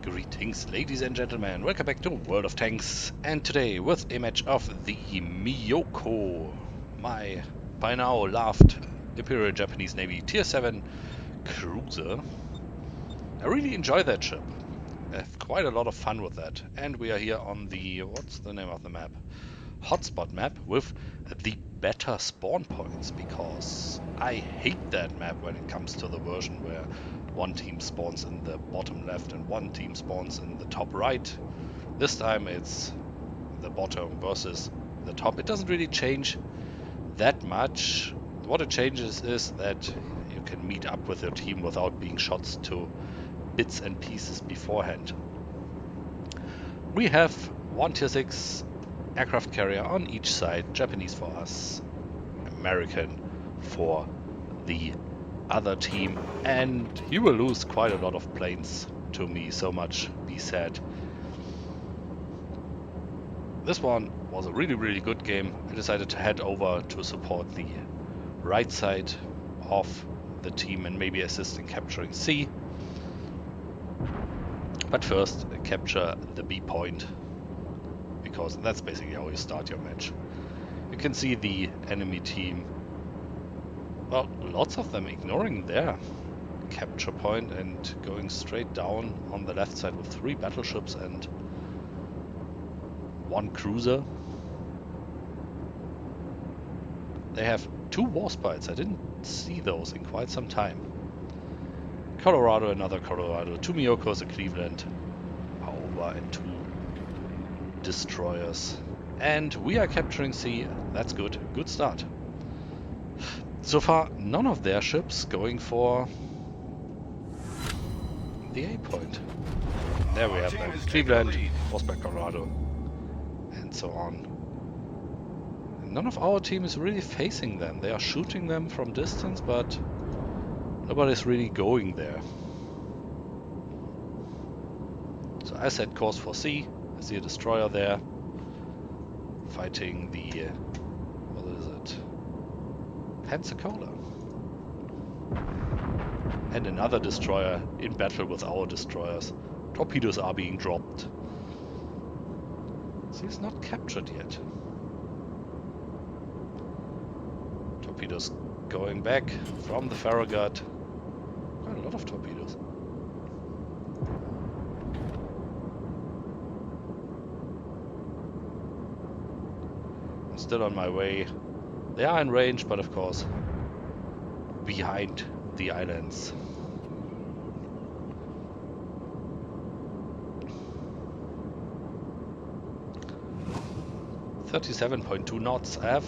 Greetings, ladies and gentlemen. Welcome back to World of Tanks. And today with a match of the Myoko, my by now loved Imperial Japanese Navy Tier 7 cruiser. I really enjoy that ship. I have quite a lot of fun with that. And we are here on the, what's the name of the map? Hotspot map with the better spawn points, because I hate that map when it comes to the version where one team spawns in the bottom left and one team spawns in the top right. This time it's the bottom versus the top. It doesn't really change that much. What it changes is that you can meet up with your team without being shot to bits and pieces beforehand. We have one tier 6 aircraft carrier on each side, Japanese for us, American for the other team, and you will lose quite a lot of planes to me, so much be said. This one was a really good game. I decided to head over to support the right side of the team and maybe assist in capturing C. But first, capture the B point, because that's basically how you start your match. You can see the enemy team, well, lots of them ignoring their capture point and going straight down on the left side with 3 battleships and 1 cruiser. They have 2 Warspites. I didn't see those in quite some time. Colorado, another Colorado, 2 Myokos, a Cleveland, Aoba, and 2 destroyers. And we are capturing C. That's good. Good start. So far, none of their ships going for the A point. There we have them. Cleveland, Warspite, Colorado, and so on. None of our team is really facing them. They are shooting them from distance, but nobody's really going there. So I set course for C. I see a destroyer there, fighting the, what is it? Pensacola. And another destroyer in battle with our destroyers. Torpedoes are being dropped. C is not captured yet. Torpedoes going back from the Farragut. Quite a lot of torpedoes. I'm still on my way. They are in range, but of course behind the islands. .2 knots. I have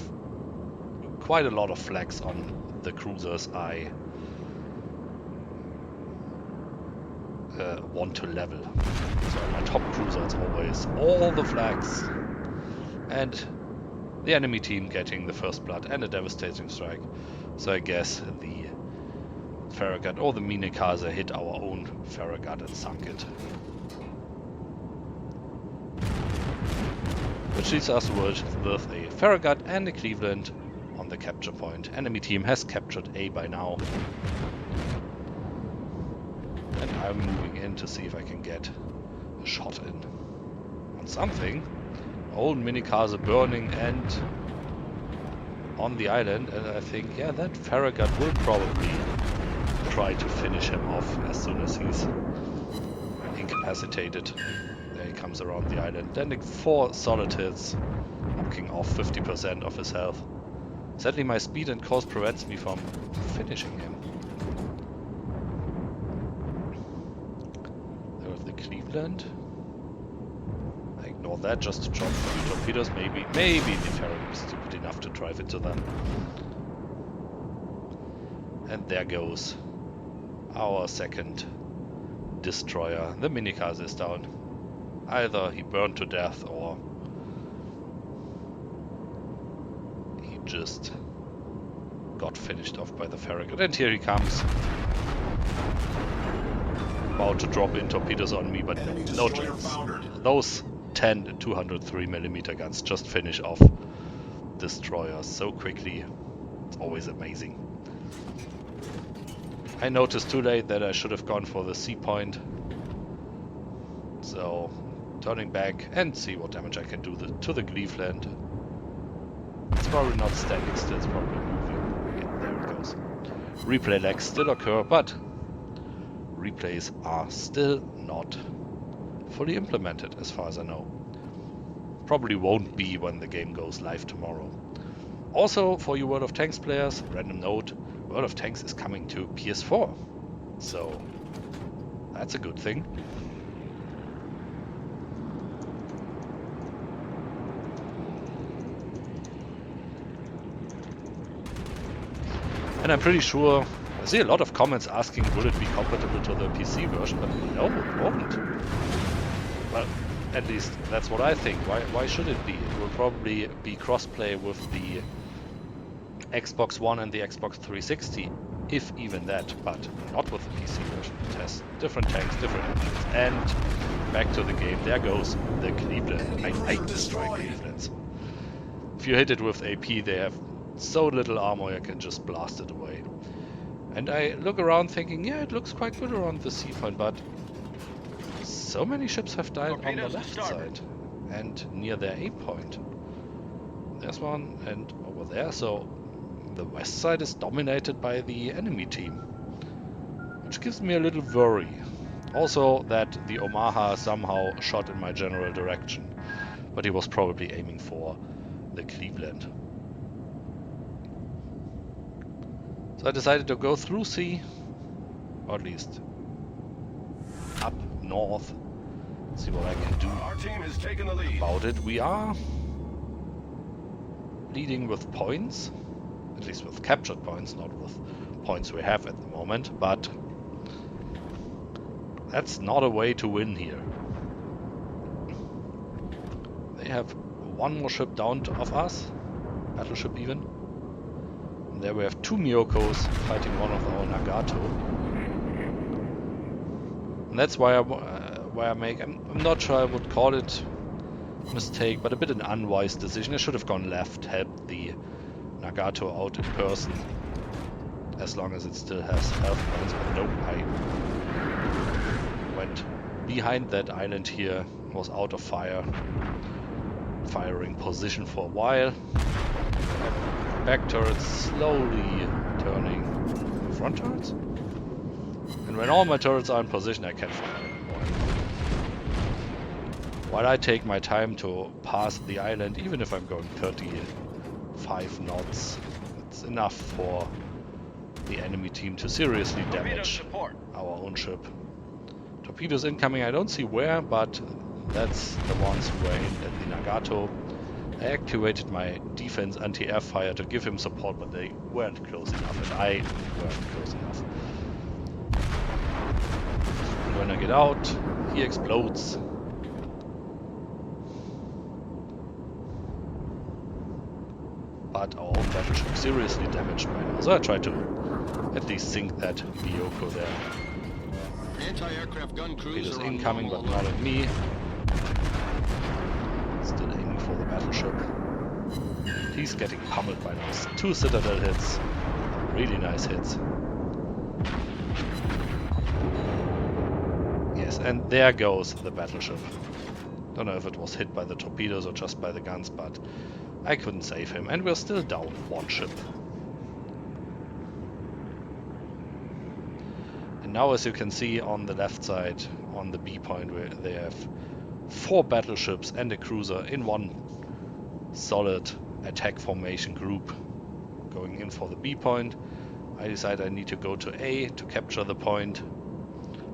quite a lot of flags on the cruisers I want to level. So on my top cruiser it's always all the flags. And the enemy team getting the first blood and a devastating strike. So I guess the Farragut or the Minekaze hit our own Farragut and sunk it. Which leaves us with a Farragut and a Cleveland on the capture point. Enemy team has captured A by now. And I'm moving in to see if I can get a shot in on something. Old Minekaze burning and on the island, and I think, yeah, that Farragut will probably try to finish him off as soon as he's incapacitated. There he comes around the island, landing 4 solid hits, knocking off 50% of his health. Sadly, my speed and course prevents me from finishing him. There with the Cleveland. I ignore that just to drop a few torpedoes. Maybe the Farragut is stupid enough to drive into them. And there goes our second destroyer. The Minekaze is down. Either he burned to death or he just got finished off by the Farragut. And here he comes. About to drop in torpedoes on me, but no chance. Those 10 203mm guns just finish off destroyers so quickly. It's always amazing. I noticed too late that I should have gone for the C point. So, turning back and see what damage I can do to the Cleveland. It's probably not standing still, it's probably moving. Yeah, there it goes. Replay lags still occur, but replays are still not fully implemented as far as I know. Probably won't be when the game goes live tomorrow. Also, for you World of Tanks players, random note, World of Tanks is coming to PS4. So, that's a good thing. And I'm pretty sure, I see a lot of comments asking will it be compatible to the PC version, but no, it won't. Well, at least that's what I think. Why should it be? It will probably be crossplay with the Xbox One and the Xbox 360, if even that, but not with the PC version. It has different tanks, different engines, and back to the game. There goes the Cleveland. I destroy Clevelands. If you hit it with AP, they have so little armor you can just blast it away. And I look around thinking, yeah, it looks quite good around the sea point, but so many ships have died on the left side and near their A point. There's one and over there, so the west side is dominated by the enemy team, which gives me a little worry. Also that the Omaha somehow shot in my general direction, but he was probably aiming for the Cleveland. So I decided to go through sea, or at least up north, see what I can do Our team has taken the lead. about it. We are leading with points, at least with captured points, not with points we have at the moment, but that's not a way to win here. They have one more ship down of us, battleship even. And there we have two Myokos fighting one of our Nagato. And that's why I make, I'm not sure I would call it a mistake, but a bit an unwise decision. I should have gone left, helped the Nagato out in person, as long as it still has health points, but nope, I went behind that island here, was out of firing position for a while. Back turrets slowly turning front turrets. And when all my turrets are in position, I can fire anymore. While I take my time to pass the island, even if I'm going 35 knots, it's enough for the enemy team to seriously damage our own ship. Torpedoes incoming, I don't see where, but that's the ones who were aimed at the Nagato. I activated my defense anti-air fire to give him support, but they weren't close enough, and I weren't close enough. And when I get out, he explodes. But our own battleship seriously damaged by now, so I tried to at least sink that Myoko there. Anti-aircraft gun crews Torpedoes are on incoming, but normal not alert. at me. Still aiming for the battleship. He's getting pummeled by now. 2 Citadel hits. Really nice hits. Yes, and there goes the battleship. Don't know if it was hit by the torpedoes or just by the guns, but I couldn't save him. And we're still down 1 ship. And now, as you can see on the left side, on the B point, where they have 4 battleships and a cruiser in one solid attack formation group going in for the B point. I decided I need to go to A to capture the point,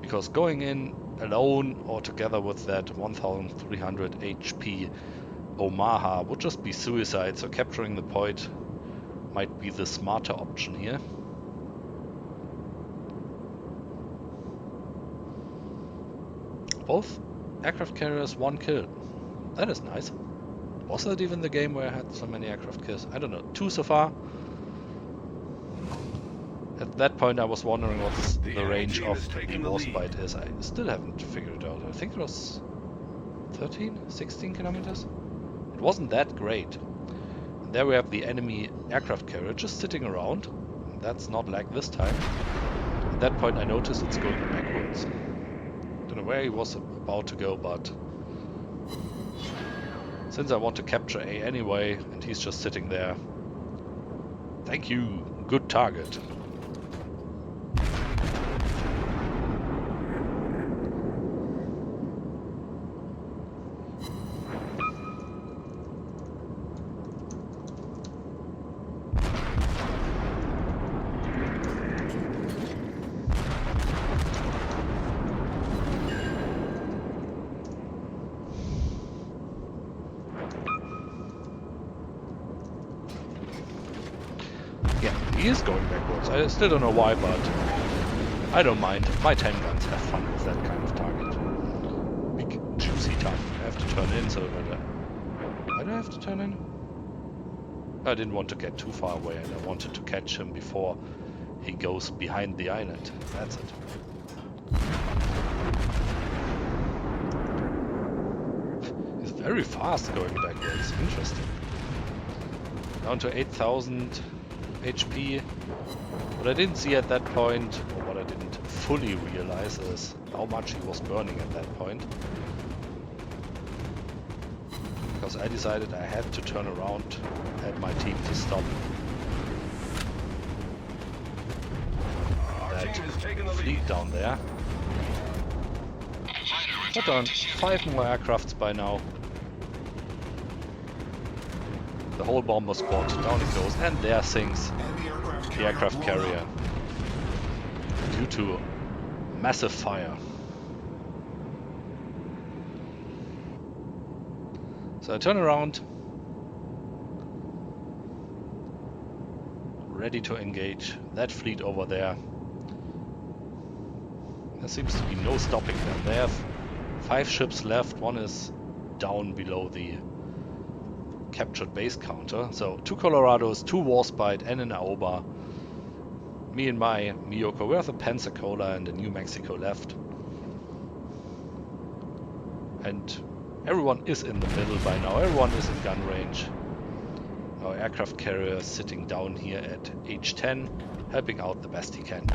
because going in alone or together with that 1300 HP Omaha would just be suicide, so capturing the point might be the smarter option here. Both aircraft carriers 1 kill. That is nice. Was that even the game where I had so many aircraft kills? I don't know. 2 so far. At that point I was wondering what the range of the Warspite is. I still haven't figured it out. I think it was 13, 16 kilometers? It wasn't that great. And there we have the enemy aircraft carrier just sitting around. That's not like this time. At that point I noticed it's going backwards. Don't don't know where he was about to go, but since I want to capture A anyway, and he's just sitting there. Thank you. Good target. He is going backwards. I still don't know why, but I don't mind. My 10 guns have fun with that kind of target. Big, juicy target. I have to turn in, so why do I have to turn in? I didn't want to get too far away, and I wanted to catch him before he goes behind the island. That's it. He's very fast going backwards. Interesting. Down to 8,000 HP. What I didn't see at that point, or what I didn't fully realize, is how much he was burning at that point. Because I decided I had to turn around at my team to stop that fleet down there. But on 5 more aircrafts by now. The whole bomber squad, down it goes, and there sinks the aircraft carrier due to massive fire. So I turn around, ready to engage that fleet over there. There seems to be no stopping them. They have 5 ships left, one is down below the captured base counter. So 2 Colorados, 2 Warspite and an Aoba. Me and my Myoko, we have a Pensacola and a New Mexico left. And everyone is in the middle by now, everyone is in gun range. Our aircraft carrier is sitting down here at H10, helping out the best he can.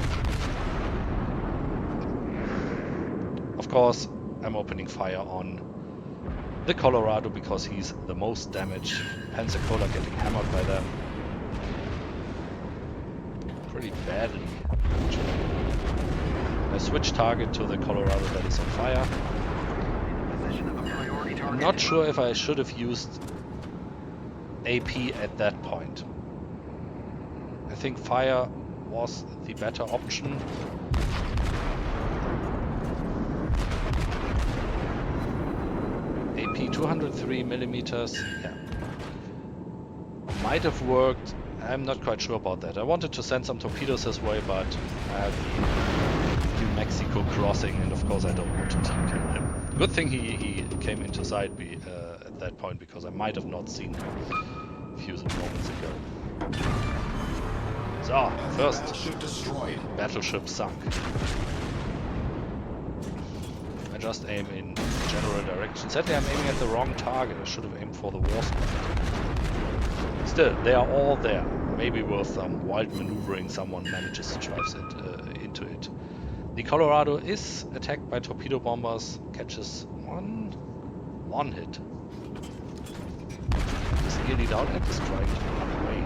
Of course, I'm opening fire on the Colorado because he's the most damaged. Pensacola getting hammered by them pretty badly. I switch target to the Colorado that is on fire. I'm not sure if I should have used AP at that point. I think fire was the better option. AP 203 millimeters, yeah. Might have worked, I'm not quite sure about that. I wanted to send some torpedoes his way, but I have the New Mexico crossing, and of course I don't want to team kill him. Good thing he came into sight at that point, because I might have not seen him a few moments ago. So, first battleship sunk. I just aim in general direction. Sadly, I'm aiming at the wrong target. I should have aimed for the Warspite. Still, they are all there. Maybe with some wild maneuvering, someone manages to drive it into it. The Colorado is attacked by torpedo bombers, catches one hit. Is nearly down and is trying to run away.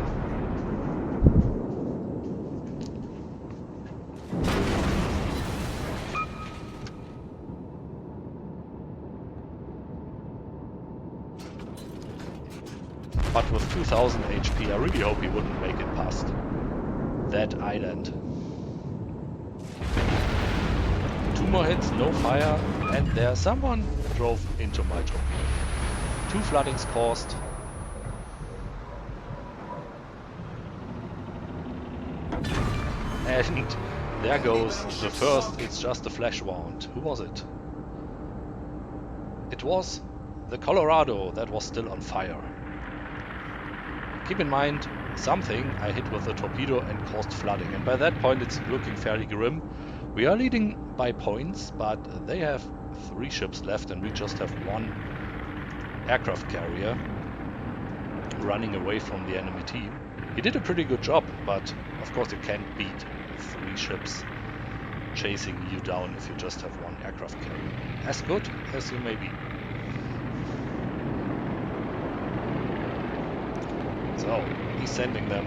But with 2000 HP, I really hope he wouldn't make it past that island. 2 more hits, no fire, and there someone drove into my torpedo. 2 floodings caused. And there goes the first, it's just a flash wound. Who was it? It was the Colorado that was still on fire. Keep in mind, something I hit with a torpedo and caused flooding, and by that point it's looking fairly grim. We are leading by points, but they have 3 ships left and we just have 1 aircraft carrier running away from the enemy team. He did a pretty good job, but of course you can't beat 3 ships chasing you down if you just have one aircraft carrier. As good as you may be. So, he's sending them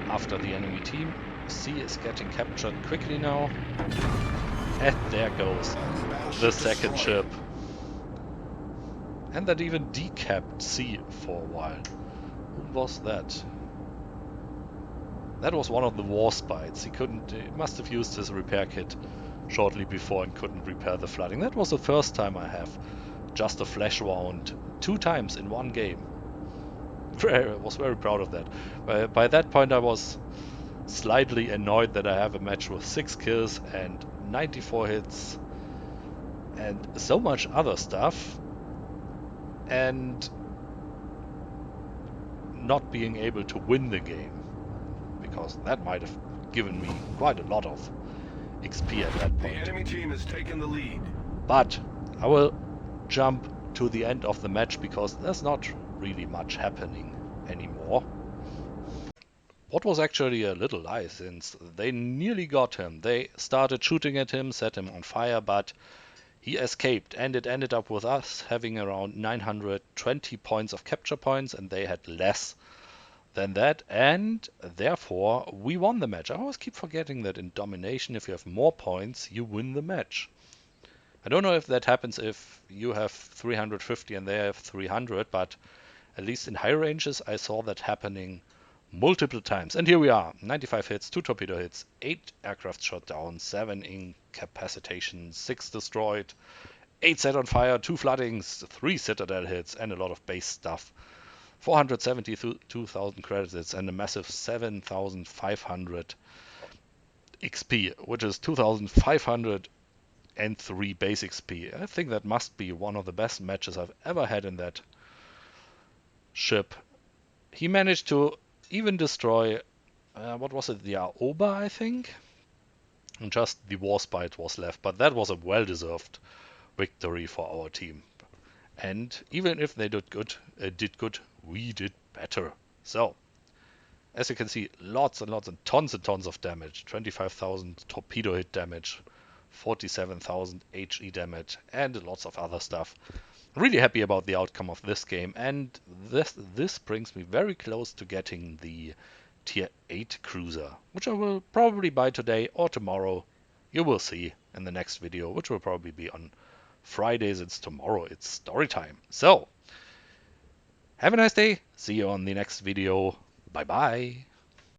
after the enemy team. C is getting captured quickly now. And there goes the second ship. And that even decapped C for a while. Who was that? That was one of the Warships. He must have used his repair kit shortly before and couldn't repair the flooding. That was the first time I have just a flash round 2 times in one game. I was very proud of that. By that point I was slightly annoyed that I have a match with 6 kills and 94 hits and so much other stuff, and not being able to win the game, because that might have given me quite a lot of XP at that point. The enemy team has taken the lead. But I will jump to the end of the match because there's not really much happening anymore. What was actually a little lie, since they nearly got him. They started shooting at him, set him on fire, but he escaped, and it ended up with us having around 920 points of capture points, and they had less than that, and therefore we won the match. I always keep forgetting that in domination, if you have more points, you win the match. I don't know if that happens if you have 350 and they have 300, but at least in high ranges I saw that happening multiple times. And here we are, 95 hits, 2 torpedo hits, 8 aircraft shot down, 7 incapacitation, 6 destroyed, 8 set on fire, 2 floodings, 3 citadel hits, and a lot of base stuff. 472,000 credits and a massive 7,500 XP, which is 2,503 base XP. I think that must be one of the best matches I've ever had in that ship. He managed to even destroy, what was it, the Aoba, I think? And just the Warspite was left, but that was a well-deserved victory for our team. And even if they did good, we did better. So, as you can see, lots and tons of damage. 25,000 torpedo hit damage, 47,000 HE damage, and lots of other stuff. Really happy about the outcome of this game, and this brings me very close to getting the Tier 8 cruiser, which I will probably buy today or tomorrow. You will see in the next video, which will probably be on Friday, since tomorrow it's story time. So, have a nice day. See you on the next video. Bye bye.